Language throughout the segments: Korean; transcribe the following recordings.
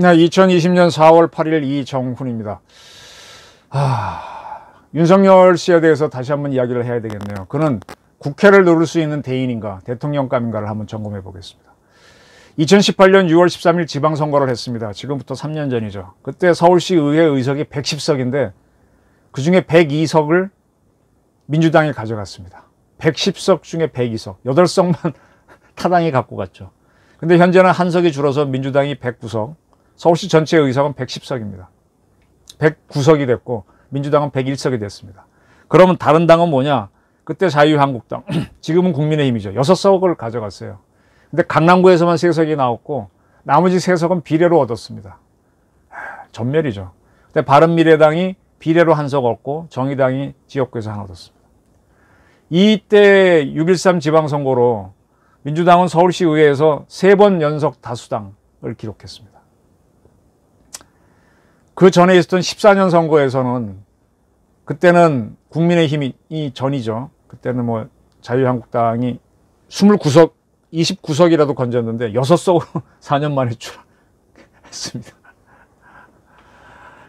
네, 2020년 4월 8일 이정훈입니다. 윤석열 씨에 대해서 다시 한번 이야기를 해야 되겠네요. 그는 국회를 누를 수 있는 대인인가, 대통령감인가를 한번 점검해 보겠습니다. 2018년 6월 13일 지방선거를 했습니다. 지금부터 3년 전이죠. 그때 서울시 의회 의석이 110석인데 그중에 102석을 민주당이 가져갔습니다. 110석 중에 102석, 8석만 타당이 갖고 갔죠. 근데 현재는 한 석이 줄어서 민주당이 109석, 서울시 전체 의석은 110석입니다. 109석이 됐고 민주당은 101석이 됐습니다. 그러면 다른 당은 뭐냐? 그때 자유한국당, 지금은 국민의힘이죠. 6석을 가져갔어요. 근데 강남구에서만 3석이 나왔고 나머지 3석은 비례로 얻었습니다. 전멸이죠. 근데 바른미래당이 비례로 1석 얻고 정의당이 지역구에서 하나 얻었습니다. 이때 6.13 지방선거로 민주당은 서울시 의회에서 3번 연속 다수당을 기록했습니다. 그 전에 있었던 14년 선거에서는 그때는 국민의힘이 전이죠. 그때는 뭐 자유한국당이 29석, 29석이라도 건졌는데 6석으로 4년 만에 출하했습니다.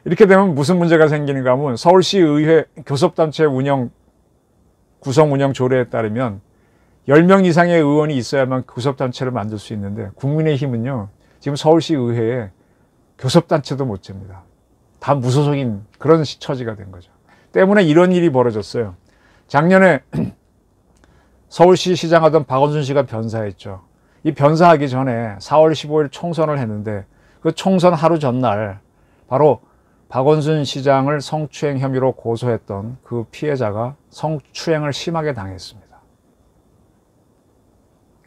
이렇게 되면 무슨 문제가 생기는가 하면 서울시 의회 교섭단체 구성 운영 조례에 따르면 10명 이상의 의원이 있어야만 교섭단체를 만들 수 있는데 국민의힘은요, 지금 서울시 의회에 교섭단체도 못 잽니다. 다 무소속인 그런 처지가 된 거죠. 때문에 이런 일이 벌어졌어요. 작년에 서울시 시장하던 박원순 씨가 변사했죠. 이 변사하기 전에 4월 15일 총선을 했는데 그 총선 하루 전날 바로 박원순 시장을 성추행 혐의로 고소했던 그 피해자가 성추행을 심하게 당했습니다.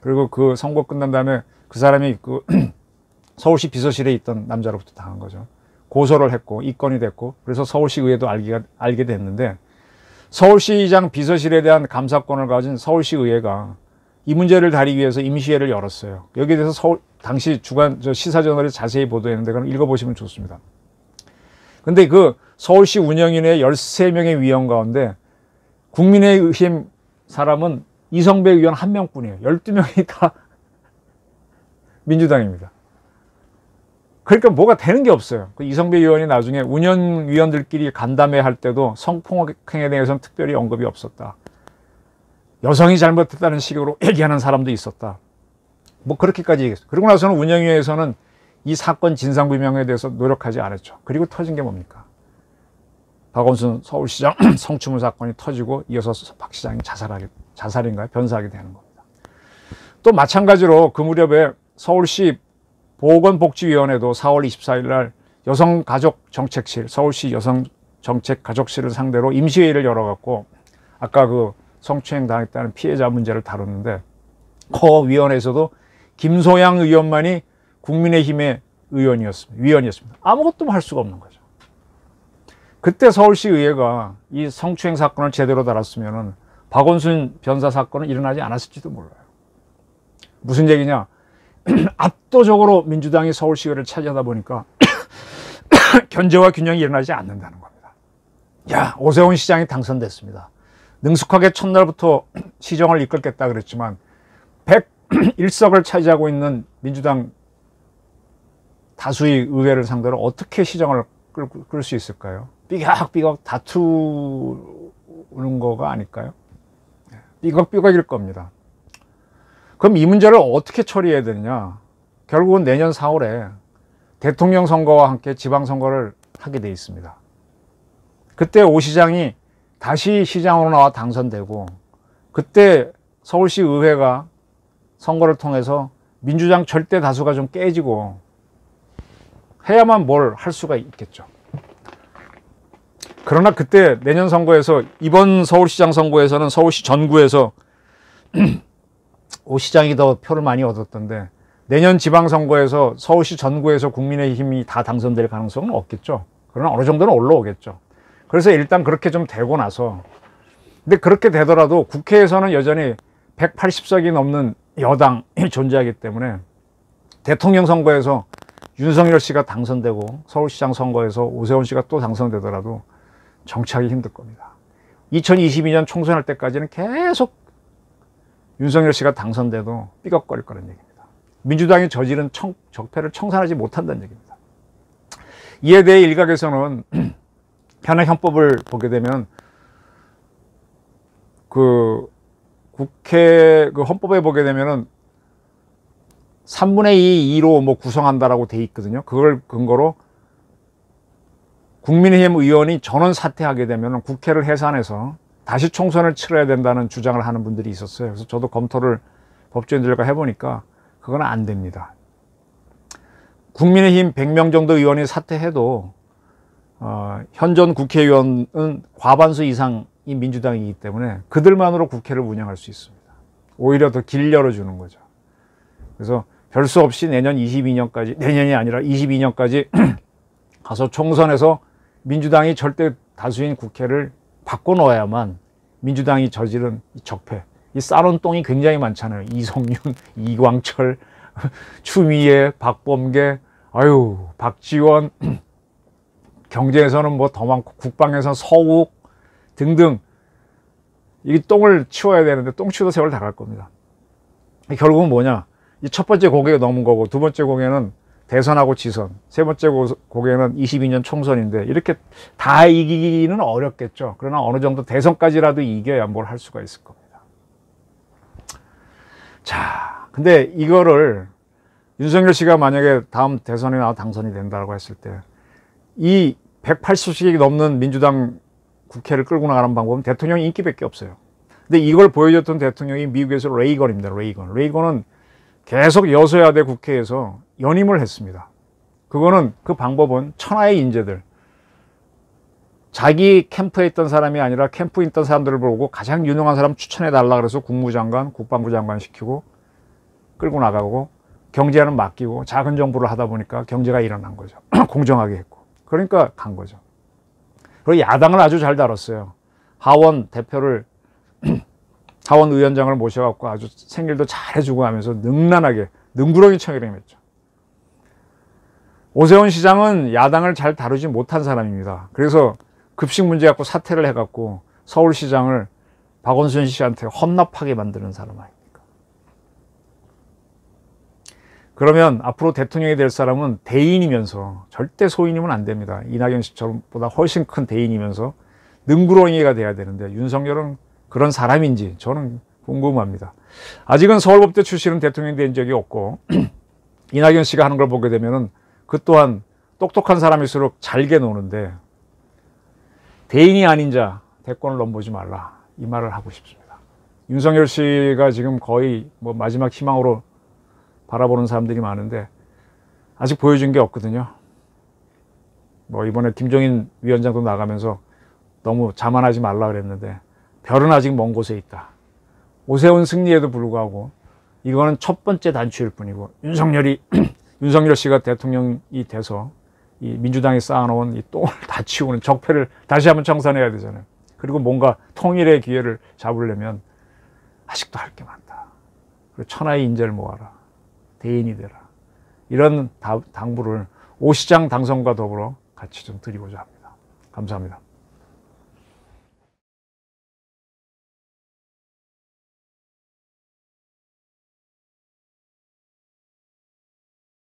그리고 그 선거 끝난 다음에 그 사람이 그 서울시 비서실에 있던 남자로부터 당한 거죠. 고소를 했고 입건이 됐고 그래서 서울시 의회도 알게 됐는데 서울시장 비서실에 대한 감사권을 가진 서울시 의회가 이 문제를 다루기 위해서 임시회를 열었어요. 여기에 대해서 당시 주간 시사저널에 자세히 보도했는데 그럼 읽어보시면 좋습니다. 근데 그 서울시 운영위원회 13명의 위원 가운데 국민의힘 사람은 이성배 의원 1명뿐이에요. 12명이 다 민주당입니다. 그러니까 뭐가 되는 게 없어요. 그 이성배 의원이 나중에 운영위원들끼리 간담회 할 때도 성폭행에 대해서는 특별히 언급이 없었다. 여성이 잘못했다는 식으로 얘기하는 사람도 있었다. 뭐 그렇게까지 얘기했어요. 그러고 나서는 운영위에서는 이 사건 진상규명에 대해서 노력하지 않았죠. 그리고 터진 게 뭡니까? 박원순 서울시장 성추문 사건이 터지고 이어서 박 시장이 자살인가요? 변사하게 되는 겁니다. 또 마찬가지로 그 무렵에 서울시 보건복지위원회도 4월 24일 날 여성가족정책실, 서울시 여성정책가족실을 상대로 임시회의를 열어갖고 아까 그 성추행 당했다는 피해자 문제를 다뤘는데 그 위원회에서도 김소양 의원만이 국민의힘의 위원이었습니다. 아무것도 할 수가 없는 거죠. 그때 서울시 의회가 이 성추행 사건을 제대로 다뤘으면 박원순 변사 사건은 일어나지 않았을지도 몰라요. 무슨 얘기냐? 압도적으로 민주당이 서울시의회를 차지하다 보니까 견제와 균형이 일어나지 않는다는 겁니다. 야, 오세훈 시장이 당선됐습니다. 능숙하게 첫날부터 시정을 이끌겠다 그랬지만 101석을 차지하고 있는 민주당 다수의 의회를 상대로 어떻게 시정을 끌 수 있을까요? 삐걱삐걱 다투는 거가 아닐까요? 삐걱삐걱일 겁니다. 그럼 이 문제를 어떻게 처리해야 되느냐? 결국은 내년 4월에 대통령 선거와 함께 지방선거를 하게 돼 있습니다. 그때 오 시장이 다시 시장으로 나와 당선되고 그때 서울시 의회가 선거를 통해서 민주당 절대 다수가 좀 깨지고 해야만 뭘 할 수가 있겠죠. 그러나 그때 내년 선거에서 이번 서울시장 선거에서는 서울시 전구에서 오 시장이 더 표를 많이 얻었던데 내년 지방선거에서 서울시 전구에서 국민의힘이 다 당선될 가능성은 없겠죠. 그러나 어느 정도는 올라오겠죠. 그래서 일단 그렇게 좀 되고 나서 근데 그렇게 되더라도 국회에서는 여전히 180석이 넘는 여당이 존재하기 때문에 대통령 선거에서 윤석열 씨가 당선되고 서울시장 선거에서 오세훈 씨가 또 당선되더라도 정치하기 힘들 겁니다. 2022년 총선할 때까지는 계속 윤석열 씨가 당선돼도 삐걱거릴 거라는 얘기입니다. 민주당이 저지른 적폐를 청산하지 못한다는 얘기입니다. 이에 대해 일각에서는 현행 헌법을 보게 되면 그 국회 그 헌법에 보게 되면은 3분의 2로 뭐 구성한다라고 돼 있거든요. 그걸 근거로 국민의힘 의원이 전원 사퇴하게 되면 국회를 해산해서 다시 총선을 치러야 된다는 주장을 하는 분들이 있었어요. 그래서 저도 검토를 법조인들과 해보니까 그건 안 됩니다. 국민의힘 100명 정도 의원이 사퇴해도 현존 국회의원은 과반수 이상이 민주당이기 때문에 그들만으로 국회를 운영할 수 있습니다. 오히려 더 길 열어주는 거죠. 그래서 별 수 없이 내년 22년까지, 내년이 아니라 22년까지 가서 총선에서 민주당이 절대 다수인 국회를 바꿔놓아야만 민주당이 저지른 적폐, 이 싸놓은 똥이 굉장히 많잖아요. 이성윤, 이광철, 추미애, 박범계, 아유, 박지원, 경제에서는 뭐 더 많고, 국방에서는 서욱 등등. 이 똥을 치워야 되는데, 똥 치워도 세월 다 갈 겁니다. 결국은 뭐냐? 이 첫 번째 고개가 넘은 거고, 두 번째 고개는 대선하고 지선, 세 번째 고개는 22년 총선인데, 이렇게 다 이기기는 어렵겠죠. 그러나 어느 정도 대선까지라도 이겨야 뭘 할 수가 있을 겁니다. 자, 근데 이거를 윤석열 씨가 만약에 다음 대선에 나와 당선이 된다고 했을 때, 이 180씩이 넘는 민주당 국회를 끌고 나가는 방법은 대통령 인기밖에 없어요. 근데 이걸 보여줬던 대통령이 미국에서 레이건입니다. 레이건은 계속 여소야대 국회에서 연임을 했습니다. 그거는 그 방법은 천하의 인재들, 자기 캠프에 있던 사람이 아니라 캠프에 있던 사람들을 보고 가장 유능한 사람 추천해 달라 그래서 국무장관, 국방부 장관 시키고 끌고 나가고 경제는 맡기고 작은 정부를 하다 보니까 경제가 일어난 거죠. 공정하게 했고. 그러니까 간 거죠. 그리고 야당을 아주 잘 다뤘어요. 하원 대표를 하원 위원장을 모셔갖고 아주 생일도 잘 해주고 하면서 능란하게 능구렁이 청이름했죠. 오세훈 시장은 야당을 잘 다루지 못한 사람입니다. 그래서 급식 문제 갖고 사퇴를 해갖고 서울시장을 박원순 씨한테 헌납하게 만드는 사람 아닙니까? 그러면 앞으로 대통령이 될 사람은 대인이면서 절대 소인이면 안 됩니다. 이낙연 씨보다 훨씬 큰 대인이면서 능구렁이가 돼야 되는데 윤석열은 그런 사람인지 저는 궁금합니다. 아직은 서울법대 출신은 대통령이 된 적이 없고 이낙연 씨가 하는 걸 보게 되면은 그 또한 똑똑한 사람일수록 잘게 노는데 대인이 아닌 자 대권을 넘보지 말라 이 말을 하고 싶습니다. 윤석열 씨가 지금 거의 뭐 마지막 희망으로 바라보는 사람들이 많은데 아직 보여준 게 없거든요. 뭐 이번에 김종인 위원장도 나가면서 너무 자만하지 말라 그랬는데 별은 아직 먼 곳에 있다. 오세훈 승리에도 불구하고 이거는 첫 번째 단추일 뿐이고 윤석열 씨가 대통령이 돼서 이 민주당이 쌓아놓은 이 똥을 다 치우는 적폐를 다시 한번 청산해야 되잖아요. 그리고 뭔가 통일의 기회를 잡으려면 아직도 할 게 많다. 그리고 천하의 인재를 모아라. 대인이 되라. 이런 당부를 오 시장 당선과 더불어 같이 좀 드리고자 합니다. 감사합니다.